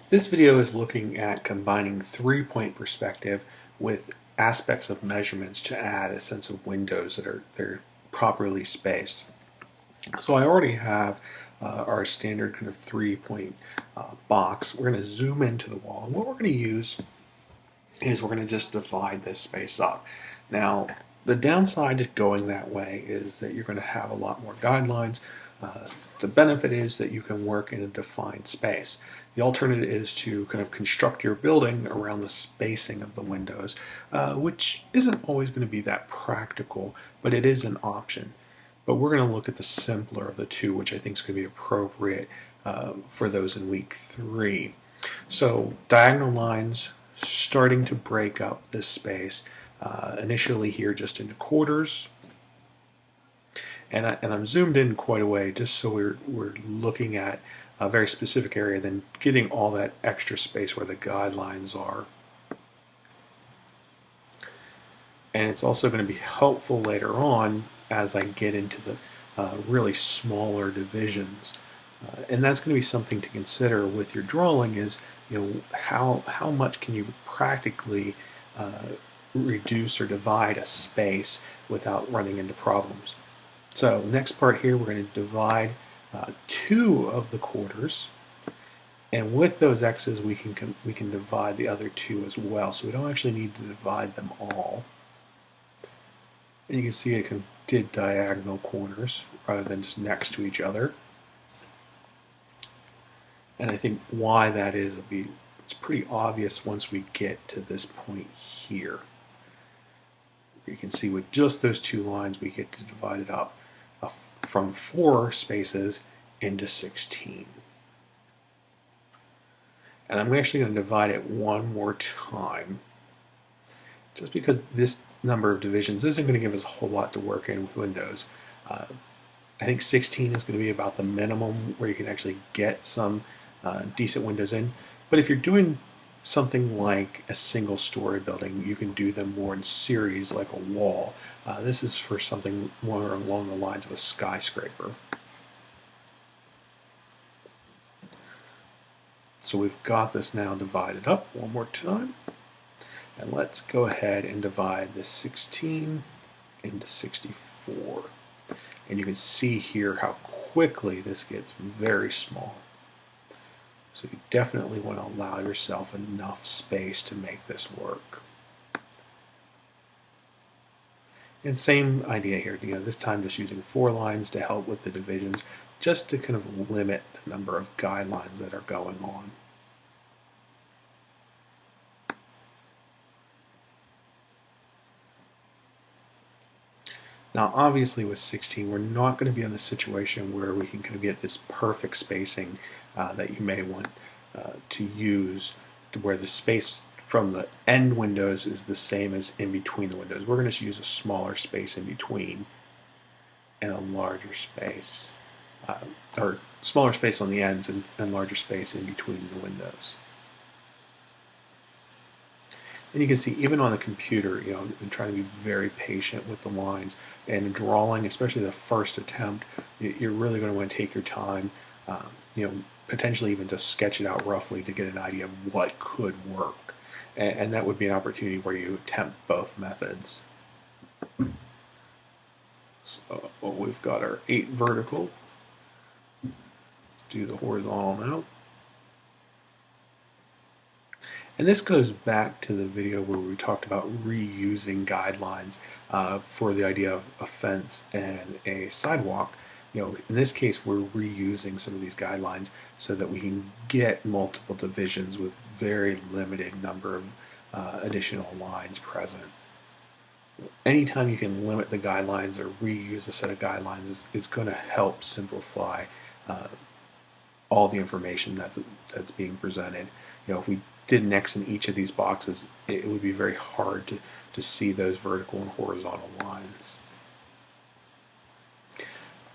This video is looking at combining three-point perspective with aspects of measurements to add a sense of windows that are they're properly spaced. So I already have our standard kind of three-point box. We're going to zoom into the wall, and what we're going to use is we're going to just divide this space up. Now, the downside to going that way is that you're going to have a lot more guidelines. The benefit is that you can work in a defined space. The alternative is to kind of construct your building around the spacing of the windows, which isn't always going to be that practical, but it is an option. But we're going to look at the simpler of the two, which I think is going to be appropriate for those in week 3. So diagonal lines starting to break up this space, initially here just into quarters. And I'm zoomed in quite a way just so we're looking at a very specific area, then getting all that extra space where the guidelines are. And it's also going to be helpful later on as I get into the really smaller divisions. And that's going to be something to consider with your drawing is, how much can you practically reduce or divide a space without running into problems. So next part here, we're going to divide 2 of the quarters, and with those x's we can divide the other 2 as well. So we don't actually need to divide them all. And you can see it did diagonal corners rather than just next to each other. And I think why that is, it's pretty obvious once we get to this point here. You can see with just those 2 lines we get to divide it up from 4 spaces into 16. And I'm actually going to divide it one more time, just because this number of divisions isn't going to give us a whole lot to work in with windows. I think 16 is going to be about the minimum where you can actually get some decent windows in. But if you're doing something like a single-story building, you can do them more in series like a wall. This is for something more along the lines of a skyscraper. So we've got this now divided up one more time. And let's go ahead and divide this 16 into 64. And you can see here how quickly this gets very small. So you definitely want to allow yourself enough space to make this work. And same idea here, this time just using 4 lines to help with the divisions, just to kind of limit the number of guidelines that are going on. Now obviously with 16 we're not going to be in a situation where we can kind of get this perfect spacing that you may want to use, to where the space from the end windows is the same as in between the windows. We're going to use a smaller space in between and a larger space, or smaller space on the ends and larger space in between the windows. And you can see even on the computer, I'm trying to be very patient with the lines, and drawing, especially the first attempt, you're really going to want to take your time, potentially even just sketch it out roughly to get an idea of what could work. And that would be an opportunity where you attempt both methods. So we've got our 8 vertical. Let's do the horizontal now. And this goes back to the video where we talked about reusing guidelines for the idea of a fence and a sidewalk. In this case, we're reusing some of these guidelines so that we can get multiple divisions with very limited number of additional lines present. Anytime you can limit the guidelines or reuse a set of guidelines is going to help simplify all the information that's being presented. If we did an X in each of these boxes, it would be very hard to see those vertical and horizontal lines.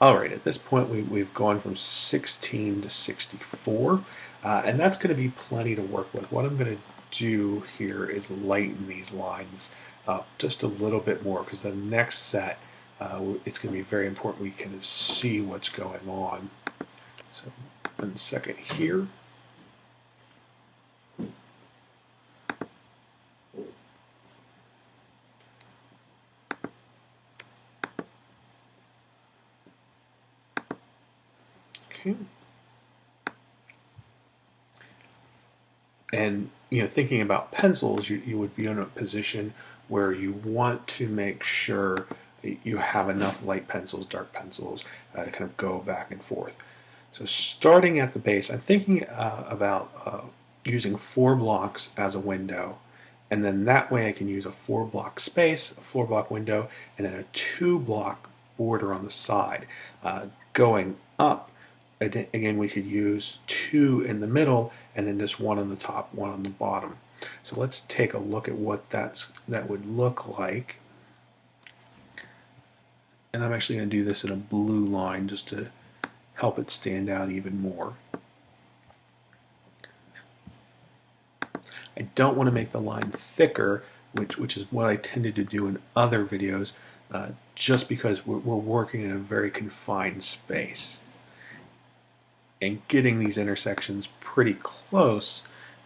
Alright, at this point we've gone from 16 to 64, and that's going to be plenty to work with. What I'm going to do here is lighten these lines up just a little bit more, because the next set, it's going to be very important we kind of see what's going on. So 1 second here. Okay. And thinking about pencils, you would be in a position where you want to make sure you have enough light pencils, dark pencils to kind of go back and forth. So starting at the base, I'm thinking about using 4 blocks as a window, and then that way I can use a 4 block space, a 4 block window, and then a 2 block border on the side. Going up, again, we could use 2 in the middle and then just 1 on the top, 1 on the bottom. So let's take a look at what that would look like. And I'm actually going to do this in a blue line just to help it stand out even more. I don't want to make the line thicker, which is what I tended to do in other videos, just because we're working in a very confined space. And getting these intersections pretty close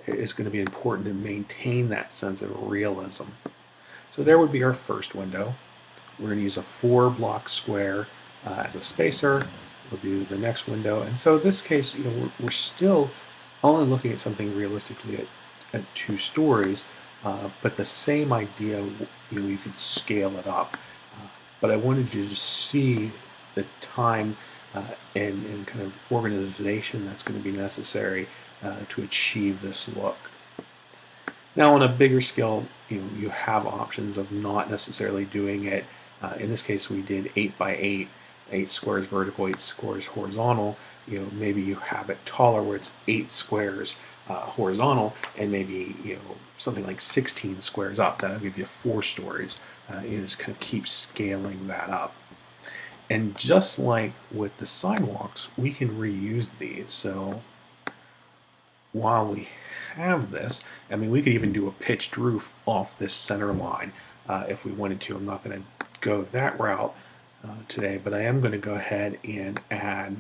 is going to be important to maintain that sense of realism. So there would be our first window. We're going to use a 4 block square as a spacer. We'll do the next window. And so in this case, we're still only looking at something realistically at 2 stories, but the same idea, you could scale it up. But I wanted you to just see the time and kind of organization that's going to be necessary to achieve this look. Now on a bigger scale, you have options of not necessarily doing it. In this case, we did 8 by 8, 8 squares vertical, 8 squares horizontal. Maybe you have it taller where it's 8 squares horizontal, and maybe something like 16 squares up. That'll give you 4 stories. Just kind of keep scaling that up. And just like with the sidewalks, we can reuse these. So while we have this, I mean, we could even do a pitched roof off this center line if we wanted to. I'm not going to go that route today, but I am going to go ahead and add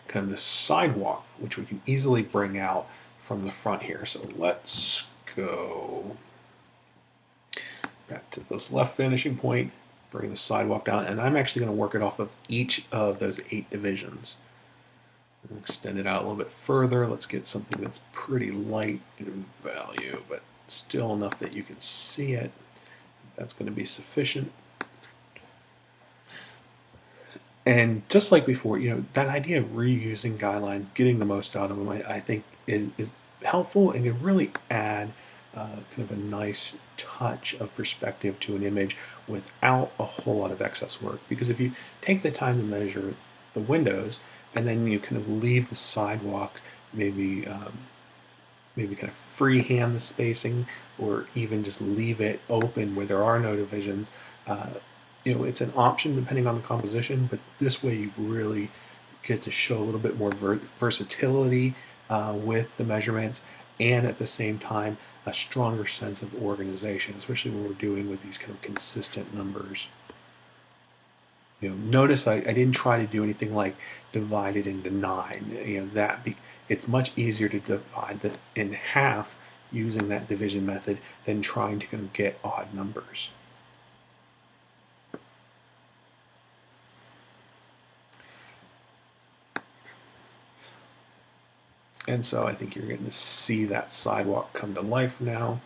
kind of the sidewalk, which we can easily bring out from the front here. So let's go back to this left vanishing point, bring the sidewalk down, and I'm actually going to work it off of each of those 8 divisions. Extend it out a little bit further. Let's get something that's pretty light in value, but still enough that you can see it. That's going to be sufficient. And just like before, that idea of reusing guidelines, getting the most out of them, I think is helpful and can really add kind of a nice touch of perspective to an image without a whole lot of excess work. Because if you take the time to measure the windows and then you kind of leave the sidewalk, maybe kind of freehand the spacing, or even just leave it open where there are no divisions, it's an option depending on the composition, but this way you really get to show a little bit more versatility with the measurements, and at the same time a stronger sense of organization, especially when we're doing with these kind of consistent numbers. Notice I didn't try to do anything like divide it into 9. It's much easier to divide that in half using that division method than trying to kind of get odd numbers. And so I think you're going to see that sidewalk come to life now.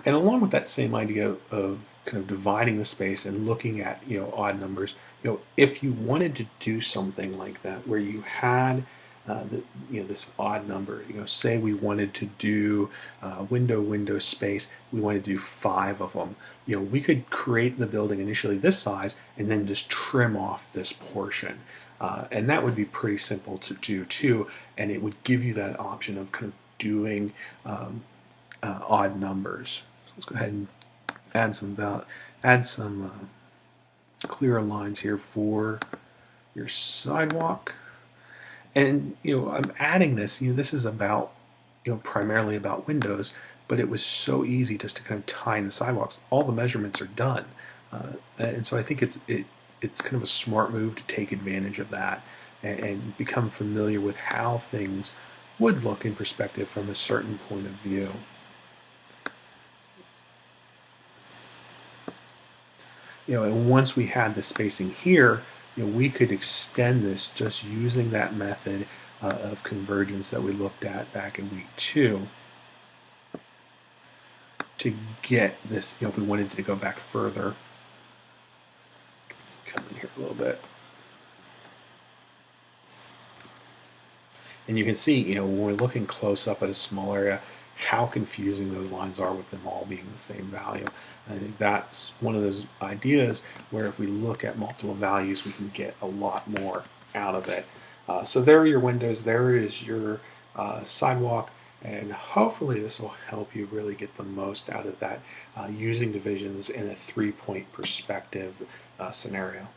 And along with that same idea of kind of dividing the space and looking at odd numbers, if you wanted to do something like that where you had this odd number, say we wanted to do window space, we wanted to do 5 of them, we could create the building initially this size and then just trim off this portion. And that would be pretty simple to do too, and it would give you that option of kind of doing odd numbers. So let's go ahead and add some clearer lines here for your sidewalk. And I'm adding this. This is about primarily about windows, but it was so easy just to kind of tie in the sidewalks. All the measurements are done, and so I think it's kind of a smart move to take advantage of that and become familiar with how things would look in perspective from a certain point of view. And once we had the spacing here, we could extend this just using that method of convergence that we looked at back in week 2 to get this, if we wanted to go back further. Come in here a little bit. And you can see, when we're looking close up at a small area, how confusing those lines are with them all being the same value. And I think that's one of those ideas where if we look at multiple values, we can get a lot more out of it. So there are your windows. There is your sidewalk. And hopefully this will help you really get the most out of that using divisions in a 3-point perspective scenario.